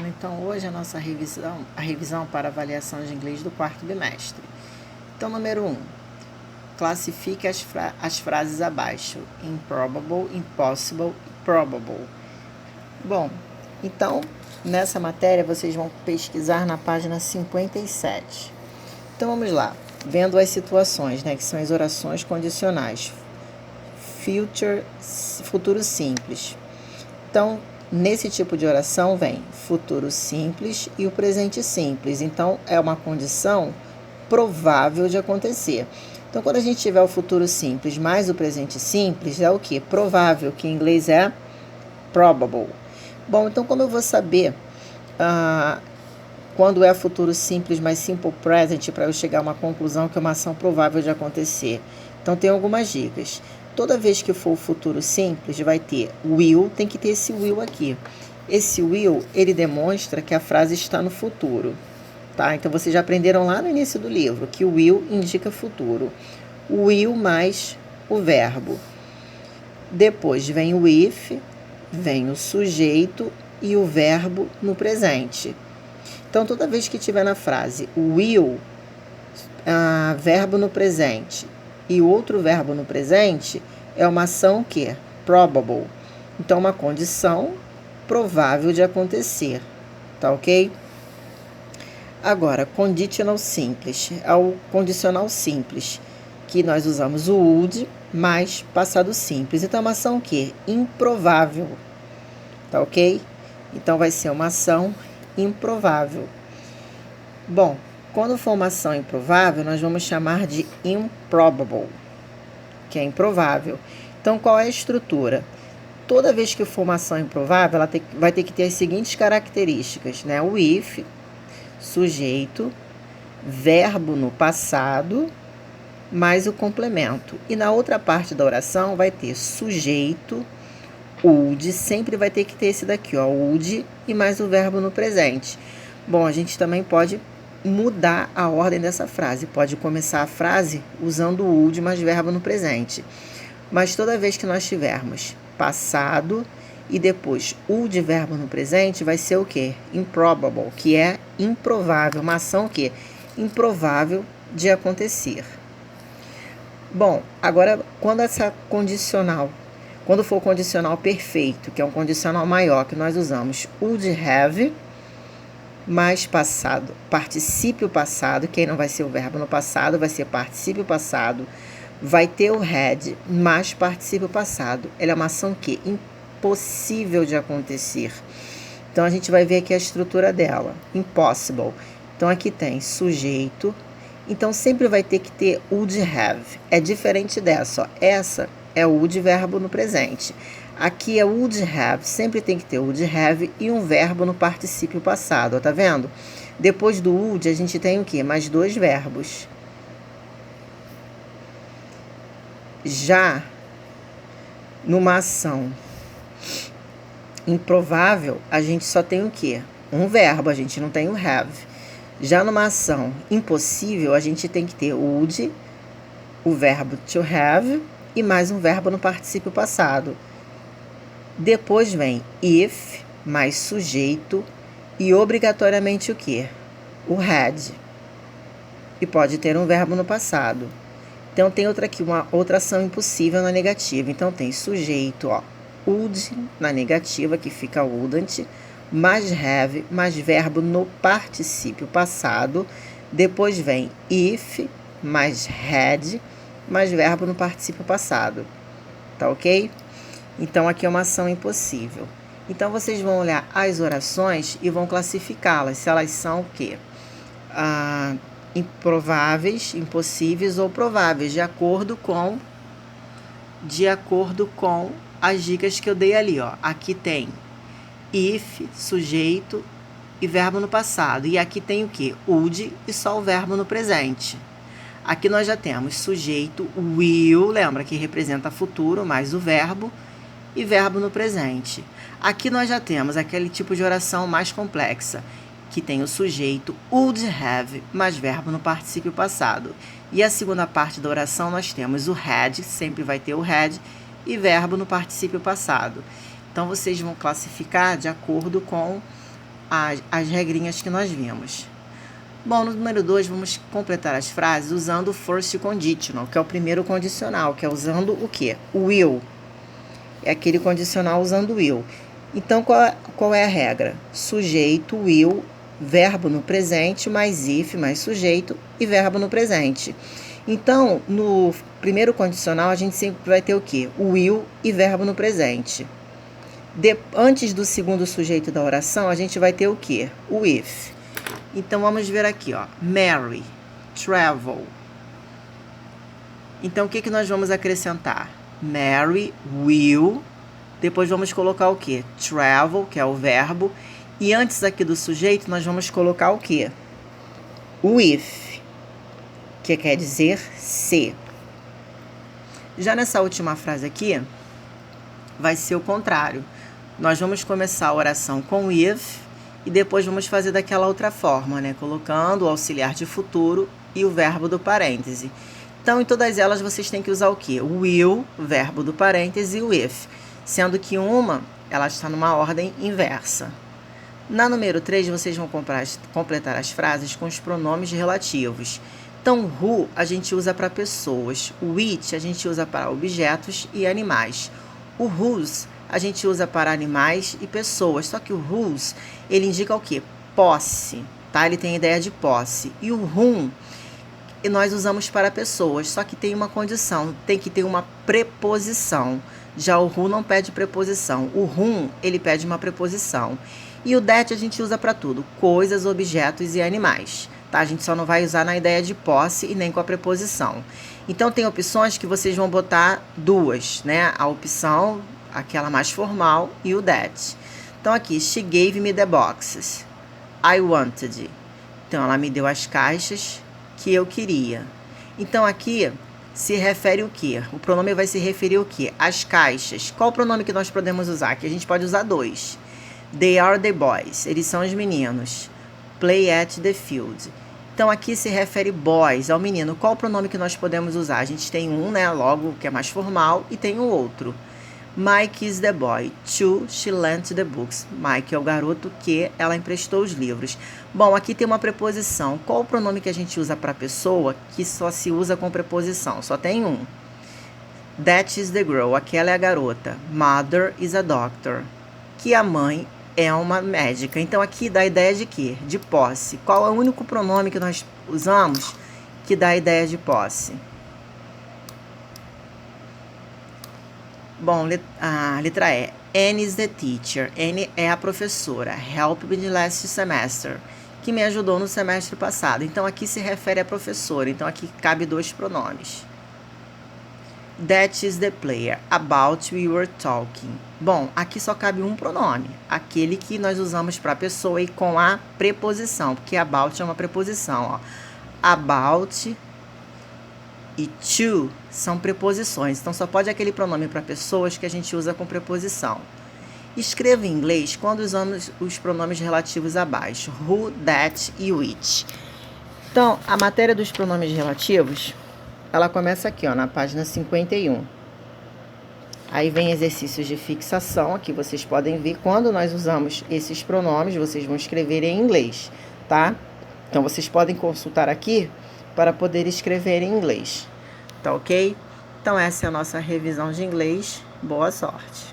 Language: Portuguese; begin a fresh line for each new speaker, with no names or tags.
Então, hoje a nossa revisão para avaliação de inglês do quarto bimestre. Então, número 1. Classifique as frases abaixo. Improbable, impossible e probable. Bom, então, nessa matéria vocês vão pesquisar na página 57. Então, vamos lá. Vendo as situações, que são as orações condicionais. Futuro simples. Então, nesse tipo de oração vem futuro simples e o presente simples. Então, é uma condição provável de acontecer. Então, quando a gente tiver o futuro simples mais o presente simples, é o quê? Provável, que em inglês é probable. Bom, então como eu vou saber quando é futuro simples mais simple present para eu chegar a uma conclusão que é uma ação provável de acontecer? Então, tem algumas dicas. Toda vez que for o futuro simples, vai ter will, tem que ter esse will aqui. Esse will, ele demonstra que a frase está no futuro, tá? Então, vocês já aprenderam lá no início do livro que o will indica futuro. O will mais o verbo. Depois vem o if, vem o sujeito e o verbo no presente. Então, toda vez que tiver na frase will, verbo no presente, e outro verbo no presente, é uma ação que? Probable. Então, uma condição provável de acontecer. Tá ok? Agora, conditional simples. É o condicional simples, que nós usamos o would mais passado simples. Então, é uma ação que? Improvável. Tá ok? Então, vai ser uma ação improvável. Bom, quando for uma ação improvável, nós vamos chamar de improbable, que é improvável. Então, qual é a estrutura? Toda vez que for uma ação improvável, ela vai ter que ter as seguintes características, O if, sujeito, verbo no passado, mais o complemento. E na outra parte da oração vai ter sujeito, would, sempre vai ter que ter esse daqui, would, e mais o verbo no presente. Bom, a gente também pode mudar a ordem dessa frase. Pode começar a frase usando o would mais verbo no presente. Mas toda vez que nós tivermos passado e depois would verbo no presente, vai ser o quê? Improbable, que é improvável. Uma ação que? Improvável de acontecer. Bom, agora quando for o condicional perfeito, que é um condicional maior, que nós usamos would have mais passado, particípio passado, que aí não vai ser o verbo no passado, vai ser particípio passado, vai ter o had mais particípio passado. Ela é uma ação que? Impossível de acontecer. Então, a gente vai ver aqui a estrutura dela. Impossible. Então, aqui tem sujeito. Então, sempre vai ter que ter would have. É diferente dessa, Essa é o would verbo no presente. Aqui é would have, sempre tem que ter would have e um verbo no particípio passado, tá vendo? Depois do would, a gente tem o quê? Mais dois verbos. Já numa ação improvável, a gente só tem o quê? Um verbo, a gente não tem o have. Já numa ação impossível, a gente tem que ter would, o verbo to have e mais um verbo no particípio passado. Depois vem if, mais sujeito e obrigatoriamente o quê? O had. E pode ter um verbo no passado. Então, tem uma outra ação impossível na negativa. Então, tem sujeito, would na negativa, que fica wouldn't, mais have, mais verbo no particípio passado. Depois vem if, mais had, mais verbo no particípio passado. Tá ok? Então, aqui é uma ação impossível. Então, vocês vão olhar as orações e vão classificá-las, se elas são o quê? Improváveis, impossíveis ou prováveis, de acordo com as dicas que eu dei ali, Aqui tem if, sujeito e verbo no passado. E aqui tem o quê? Would e só o verbo no presente. Aqui nós já temos sujeito, will, lembra que representa futuro, mais o verbo, e verbo no presente. Aqui nós já temos aquele tipo de oração mais complexa, que tem o sujeito would have, mais verbo no particípio passado. E a segunda parte da oração nós temos o had, sempre vai ter o had, e verbo no particípio passado. Então, vocês vão classificar de acordo com as regrinhas que nós vimos. Bom, no número 2, vamos completar as frases usando o first conditional, que é o primeiro condicional, que é usando o quê? O will. É aquele condicional usando o will. Então, qual é a regra? Sujeito, will, verbo no presente, mais if, mais sujeito e verbo no presente. Então, no primeiro condicional, a gente sempre vai ter o quê? O will e verbo no presente. Antes do segundo sujeito da oração, a gente vai ter o quê? O if. Então, vamos ver aqui, ó. Marry, travel. Então, o que nós vamos acrescentar? Marry, will. Depois vamos colocar o quê? Travel, que é o verbo. E antes aqui do sujeito, nós vamos colocar o quê? O if, que quer dizer se. Já nessa última frase aqui, vai ser o contrário. Nós vamos começar a oração com if e depois vamos fazer daquela outra forma, né? Colocando o auxiliar de futuro e o verbo do parêntese. Então, em todas elas, vocês têm que usar o quê? O will, verbo do parêntese, e o if. Sendo que ela está numa ordem inversa. Na número 3, vocês vão completar as frases com os pronomes relativos. Então, who a gente usa para pessoas, o which a gente usa para objetos e animais. O whose a gente usa para animais e pessoas, só que o whose, ele indica o quê? Posse, tá? Ele tem a ideia de posse. E o whom, nós usamos para pessoas, só que tem uma condição, tem que ter uma preposição. Já o who não pede preposição. O whom, ele pede uma preposição. E o that a gente usa para tudo, coisas, objetos e animais. Tá? A gente só não vai usar na ideia de posse e nem com a preposição. Então, tem opções que vocês vão botar duas, né? A opção, aquela mais formal, e o that. Então, aqui, she gave me the boxes. I wanted. Então, ela me deu as caixas que eu queria. Então, aqui se refere o quê? O pronome vai se referir o quê? As caixas. Qual o pronome que nós podemos usar? Aqui a gente pode usar dois. They are the boys. Eles são os meninos. Play at the field. Então, aqui se refere boys, ao menino. Qual o pronome que nós podemos usar? A gente tem um, né? Logo, que é mais formal. E tem o outro. Mike is the boy. To, she lent the books. Mike é o garoto que ela emprestou os livros. Bom, aqui tem uma preposição. Qual o pronome que a gente usa para pessoa que só se usa com preposição? Só tem um. That is the girl. Aquela é a garota. Mother is a doctor. Que a mãe é uma médica. Então, aqui dá a ideia de quê? De posse. Qual é o único pronome que nós usamos que dá a ideia de posse? Bom, a letra E. Anne is the teacher. Anne é a professora. Help me last semester. Que me ajudou no semestre passado. Então, aqui se refere à professora. Então, aqui cabe dois pronomes. That is the player. About we were talking. Bom, aqui só cabe um pronome. Aquele que nós usamos para a pessoa e com a preposição. Porque about é uma preposição, ó. About e to são preposições. Então, só pode aquele pronome para pessoas que a gente usa com preposição. Escreva em inglês quando usamos os pronomes relativos abaixo. Who, that e which. Então, a matéria dos pronomes relativos, ela começa aqui, ó, na página 51. Aí vem exercícios de fixação. Aqui vocês podem ver quando nós usamos esses pronomes, vocês vão escrever em inglês, tá? Então, vocês podem consultar aqui para poder escrever em inglês. Tá ok? Então, essa é a nossa revisão de inglês. Boa sorte!